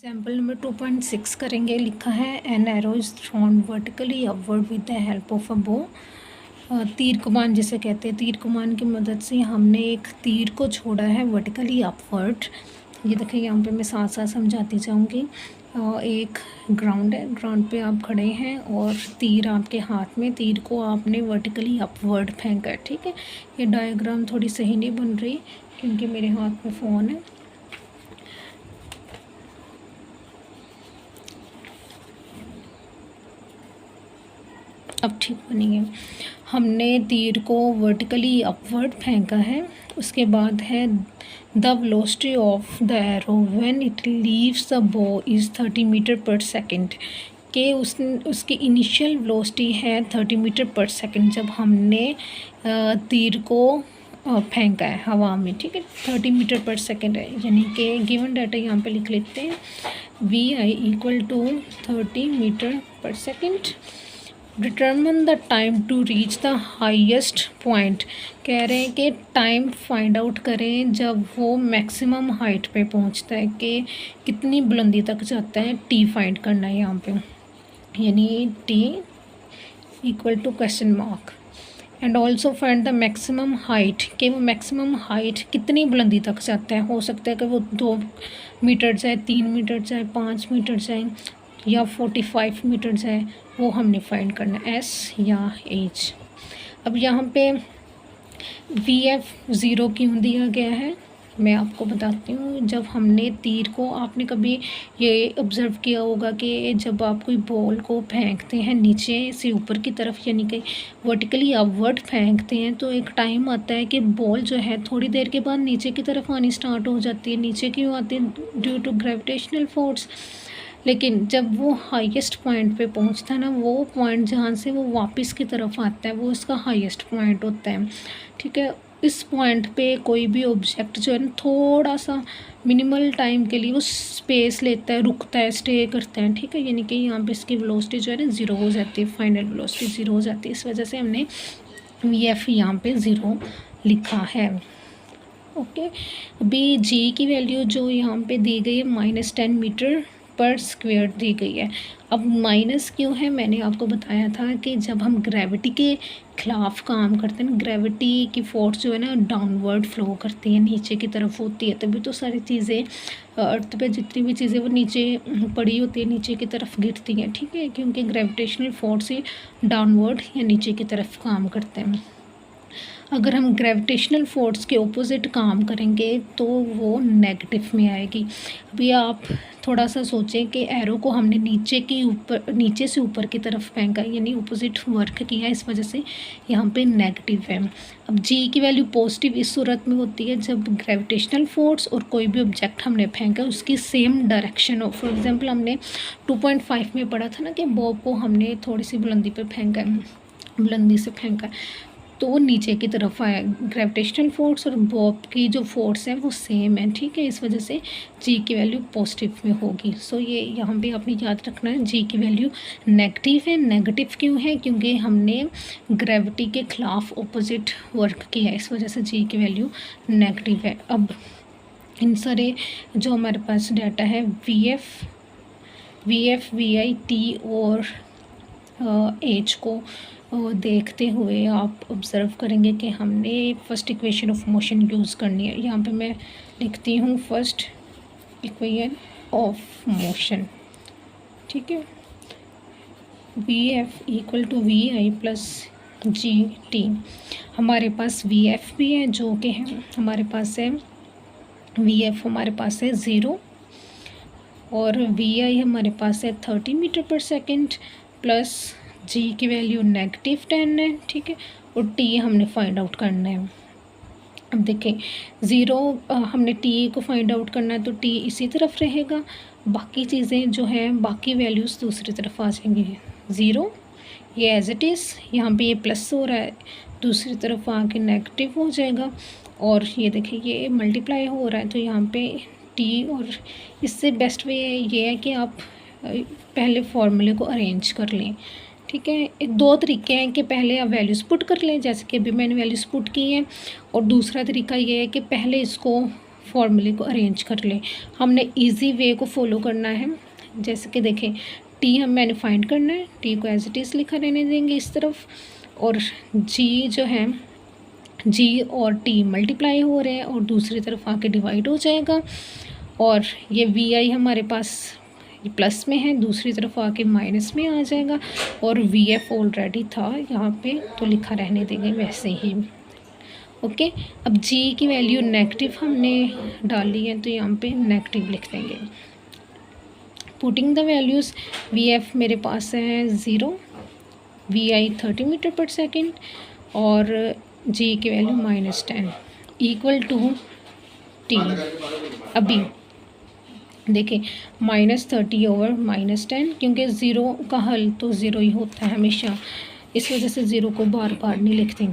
Example number 2.6 करेंगे। लिखा है an arrow is thrown vertically upward with the help of a बो। तीर कमान जिसे कहते हैं, तीर कमान की मदद से हमने एक तीर को छोड़ा है वर्टिकली अपवर्ड। ये देखिए यहाँ पे मैं साथ साथ समझाती जाऊँगी। एक ग्राउंड है, ग्राउंड पे आप खड़े हैं और तीर आपके हाथ में, तीर को आपने वर्टिकली अपवर्ड फेंका है। ठीक है, ये डायग्राम थोड़ी सही नहीं बन रही क्योंकि मेरे हाथ में फ़ोन है। अब ठीक बनी है। हमने तीर को वर्टिकली अपवर्ड फेंका है। उसके बाद है the velocity of the arrow when it leaves the बो इज़ 30 मीटर पर सेकंड। के उसकी इनिशियल वेलोसिटी है 30 मीटर पर सेकंड जब हमने तीर को फेंका है हवा में। ठीक है, 30 मीटर पर सेकंड है, यानी कि गिवन डाटा यहाँ पे लिख लेते हैं। V I equal to 30 metre per second. Determine the time to reach the highest point. कह रहे हैं कि टाइम फाइंड आउट करें जब वो मैक्सिमम हाइट पे पहुंचता है, कि कितनी बुलंदी तक जाता है। टी फाइंड करना है यहाँ पे, यानी T equal to question mark. And also find the maximum height, कि वो मैक्सिमम हाइट कितनी बुलंदी तक जाता है। हो सकता है कि वो 2 मीटर जाए, 3 मीटर जाए, 5 मीटर जाए या 45 मीटर जाए, वो हमने फाइंड करना है, एस या एच। अब यहाँ पे वी एफ 0 क्यों दिया गया है मैं आपको बताती हूँ। जब हमने तीर को, आपने कभी ये ऑब्ज़र्व किया होगा कि जब आप कोई बॉल को फेंकते हैं नीचे से ऊपर की तरफ, यानी कि वर्टिकली अपवर्ड फेंकते हैं, तो एक टाइम आता है कि बॉल जो है थोड़ी देर के बाद नीचे की तरफ आनी स्टार्ट हो जाती है। नीचे क्यों आती है? Due to gravitational force. लेकिन जब वो हाईएस्ट पॉइंट पे पहुंचता है ना, वो पॉइंट जहाँ से वो वापस की तरफ आता है, वो इसका हाईएस्ट पॉइंट होता है। ठीक है, इस पॉइंट पे कोई भी ऑब्जेक्ट जो है ना, थोड़ा सा मिनिमल टाइम के लिए वो स्पेस लेता है, रुकता है, स्टे करता है। ठीक है, यानी कि यहाँ पे इसकी वेलोसिटी जो है ना 0 हो जाती है, फाइनल वेलोसिटी 0 हो जाती है। इस वजह से हमने वी एफ यहाँ पे 0 लिखा है। ओके, अभी जी की वैल्यू जो यहाँ पे दी गई है -10 मीटर पर स्क्वायर दी गई है। अब माइनस क्यों है? मैंने आपको बताया था कि जब हम ग्रेविटी के खिलाफ काम करते हैं, ग्रेविटी की फोर्स जो है ना डाउनवर्ड फ्लो करती है, नीचे की तरफ होती है, तभी तो सारी चीज़ें अर्थ पे जितनी भी चीज़ें वो नीचे पड़ी होती है, नीचे की तरफ गिरती हैं। ठीक है, क्योंकि ग्रेविटेशनल फोर्स ही डाउनवर्ड या नीचे की तरफ काम करते हैं। अगर हम ग्रेविटेशनल फोर्स के ऑपोजिट काम करेंगे तो वो नेगेटिव में आएगी। अभी आप थोड़ा सा सोचें कि एरो को हमने नीचे से ऊपर की तरफ फेंका, यानी ऑपोजिट वर्क किया, इस वजह से यहाँ पे नेगेटिव है। अब जी की वैल्यू पॉजिटिव इस सूरत में होती है जब ग्रेविटेशनल फोर्स और कोई भी ऑब्जेक्ट हमने फेंका उसकी सेम डायरेक्शन हो। फॉर एग्जांपल हमने 2.5 में पढ़ा था ना कि बॉब को हमने थोड़ी सी बुलंदी पे फेंका है, बुलंदी से फेंका, तो वो नीचे की तरफ आया। ग्रेविटेशनल फोर्स और बॉब की जो फोर्स है वो सेम है। ठीक है, इस वजह से जी की वैल्यू पॉजिटिव में होगी। सो ये यहाँ पे आपने याद रखना है, जी की वैल्यू नेगेटिव है। नेगेटिव क्यों है? क्योंकि हमने ग्रेविटी के खिलाफ ऑपोजिट वर्क किया है, इस वजह से जी की वैल्यू नेगेटिव है। अब इन सारे जो हमारे पास डाटा है V F V I T और एच को देखते हुए आप ऑब्ज़र्व करेंगे कि हमने first equation of motion use करनी है। यहाँ पे मैं लिखती हूँ फर्स्ट इक्वेशन ऑफ मोशन। ठीक है, V F equal to V I plus G T. हमारे पास वी एफ भी है जो कि है हमारे पास है, वी एफ हमारे पास है 0 और वी आई हमारे पास है 30 मीटर पर सेकेंड प्लस जी की वैल्यू -10 है। ठीक है, और टी हमने फाइंड आउट करना है। अब देखें 0 हमने टी को फाइंड आउट करना है, तो टी इसी तरफ रहेगा, बाकी चीज़ें जो हैं बाकी वैल्यूज़ दूसरी तरफ आ जाएंगी। 0 ये एज इट इज़, यहाँ पे ये प्लस हो रहा है, दूसरी तरफ आके नेगेटिव हो जाएगा। और ये देखें ये मल्टीप्लाई हो रहा है, तो यहाँ पे टी, और इससे बेस्ट वे ये है कि आप पहले फॉर्मूले को अरेंज कर लें। ठीक है, 2 तरीके हैं कि पहले आप वैल्यूज़ पुट कर लें, जैसे कि अभी मैंने वैल्यूज़ पुट की हैं, और दूसरा तरीका ये है कि पहले इसको फॉर्मूले को अरेंज कर लें। हमने इजी वे को फॉलो करना है। जैसे कि देखें, टी मैंने फाइंड करना है, टी को एज इट इज़ लिखा रहने देंगे इस तरफ, और जी जो है, जी और टी मल्टीप्लाई हो रहे हैं और दूसरी तरफ आके डिवाइड हो जाएगा, और ये वी आई हमारे पास प्लस में है, दूसरी तरफ आके माइनस में आ जाएगा, और वी एफ ऑलरेडी था यहाँ पे तो लिखा रहने देंगे वैसे ही। ओके, अब जी की वैल्यू नेगेटिव हमने डाली है तो यहाँ पे नेगेटिव लिख देंगे। Putting the values, V F मेरे पास है 0, वी आई 30 मीटर पर सेकेंड और जी की वैल्यू -10 इक्वल टू टी। अभी देखिए -30 ओवर -10, क्योंकि ज़ीरो का हल तो ज़ीरो ही होता है हमेशा, इस वजह से ज़ीरो को बार बार नहीं लिखते।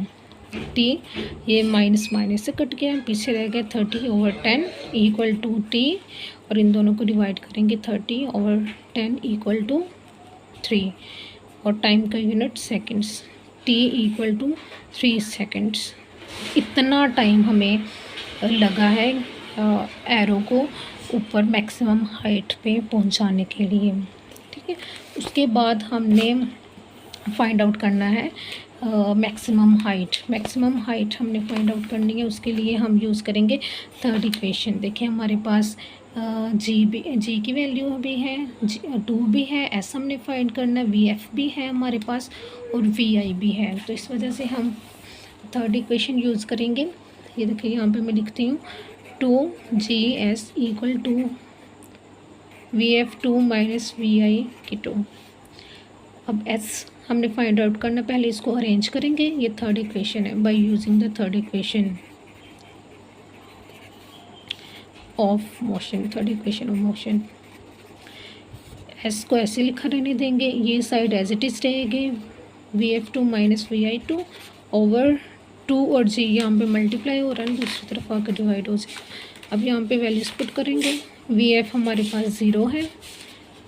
टी, ये माइनस माइनस से कट गया, पीछे रह गया 30 ओवर 10 इक्वल टू टी, और इन दोनों को डिवाइड करेंगे 30 ओवर 10 इक्वल टू 3, और टाइम का unit seconds, T equal to 3 seconds. इतना टाइम हमें लगा है एरो को ऊपर मैक्सिमम हाइट पे पहुंचाने के लिए। ठीक है, उसके बाद हमने फाइंड आउट करना है मैक्सिमम हाइट। मैक्सिमम हाइट हमने फाइंड आउट करनी है, उसके लिए हम यूज़ करेंगे थर्ड इक्वेशन। देखिए हमारे पास जी की वैल्यू भी है, 2 भी है, एस हमने फाइंड करना है, वी एफ भी है हमारे पास, और वी आई भी है, तो इस वजह से हम थर्ड इक्वेशन यूज़ करेंगे। ये देखिए यहाँ पे मैं लिखती हूँ 2GS equal to VF2 minus VI की 2। अब S हमने फाइंड आउट करना, पहले इसको अरेंज करेंगे, ये थर्ड इक्वेशन है, by using the third equation of motion, third equation of motion. S को ऐसे लिखा रहने देंगे, ये साइड एज इट इज़ रहेगी, VF2 माइनस VI2 ओवर 2 और जी यहाँ पे मल्टीप्लाई हो रहा है, दूसरी तरफ आकर डिवाइड हो जाए। अब यहाँ पे वैल्यूज पुट करेंगे, वी एफ हमारे पास 0 है,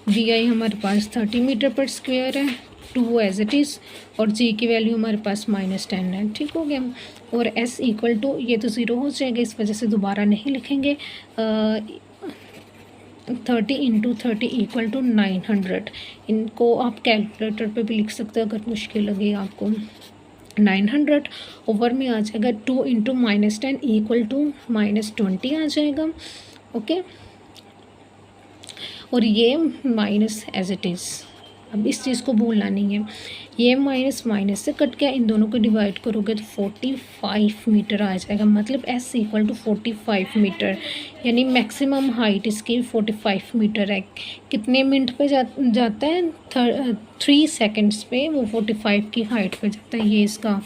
वी आई हमारे पास 30 मीटर पर स्क्वायर है, 2 एज इट इज़, और जी की वैल्यू हमारे पास -10 है। ठीक हो गया, और एस इक्वल टू, ये तो 0 हो जाएगा, इस वजह से दोबारा नहीं लिखेंगे, 30 इंटू 30 इक्वल टू 900। इनको आप कैलकुलेटर पे भी लिख सकते हो अगर मुश्किल लगे आपको। 900 ओवर में आ जाएगा 2 इंटू -10 इक्वल टू -20 आ जाएगा। ओके, और ये माइनस एज इट इज़, अब इस चीज़ को भूलना नहीं है, ये माइनस माइनस से कट गया, इन दोनों को डिवाइड करोगे तो 45 मीटर आ जाएगा, मतलब एस इक्वल टू 45 मीटर, यानी मैक्सिमम हाइट इसकी 45 मीटर है। कितने मिनट पे जाता है? 3 सेकंड्स पे वो 45 की हाइट पे जाता है। ये इसका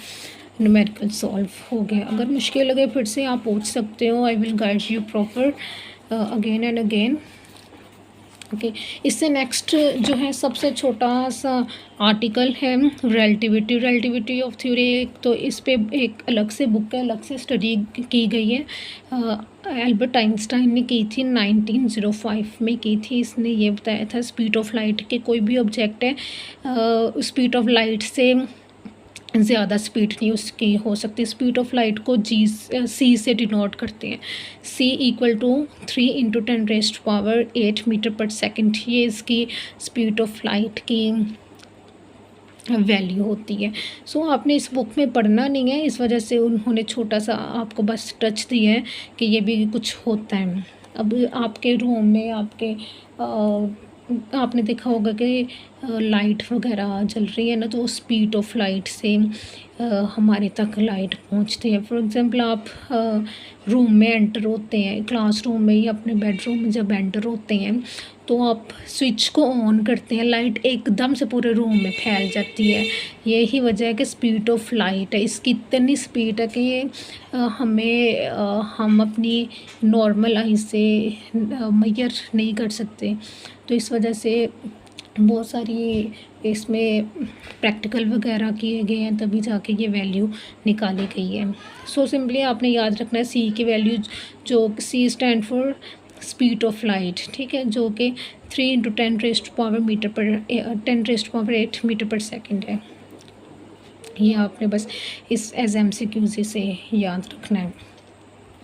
न्यूमेरिकल सॉल्व हो गया। अगर मुश्किल लगे फिर से आप पूछ सकते हो, I will guide you proper again and again. Okay, इससे नेक्स्ट जो है सबसे छोटा सा आर्टिकल है रिलेटिविटी ऑफ थ्योरी। तो इस पे एक अलग से बुक है, अलग से स्टडी की गई है, एल्बर्ट आइंस्टाइन ने की थी, 1905 में की थी। इसने ये बताया था स्पीड ऑफ लाइट के कोई भी ऑब्जेक्ट है स्पीड ऑफ लाइट से ज़्यादा स्पीड नहीं उसकी हो सकती। स्पीड ऑफ लाइट को सी से डिनोट करते हैं, c equal to 3 into 10⁻⁸ metre पर सेकेंड, ये इसकी स्पीड ऑफ लाइट की वैल्यू होती है। सो आपने इस बुक में पढ़ना नहीं है, इस वजह से उन्होंने छोटा सा आपको बस टच दिया है कि ये भी कुछ होता है। अब आपके रूम में आपने देखा होगा कि लाइट वगैरह जल रही है ना, तो स्पीड ऑफ लाइट से हमारे तक लाइट पहुंचती है। फॉर एग्जांपल आप रूम में एंटर होते हैं, क्लासरूम में या अपने बेडरूम में जब एंटर होते हैं तो आप स्विच को ऑन करते हैं, लाइट एकदम से पूरे रूम में फैल जाती है। यही वजह है कि स्पीड ऑफ लाइट है, इसकी इतनी स्पीड है कि ये हम अपनी नॉर्मल आई से मेजर नहीं कर सकते। तो इस वजह से बहुत सारी इसमें प्रैक्टिकल वगैरह किए गए हैं, तभी जाके ये वैल्यू निकाली गई है। सो सिंपली आपने याद रखना है सी की वैल्यू, जो C stand for speed of light, ठीक है, जो कि 3 इंटू 10⁻⁸ मीटर पर सेकेंड है। ये आपने बस इस एज MCQ से याद रखना है।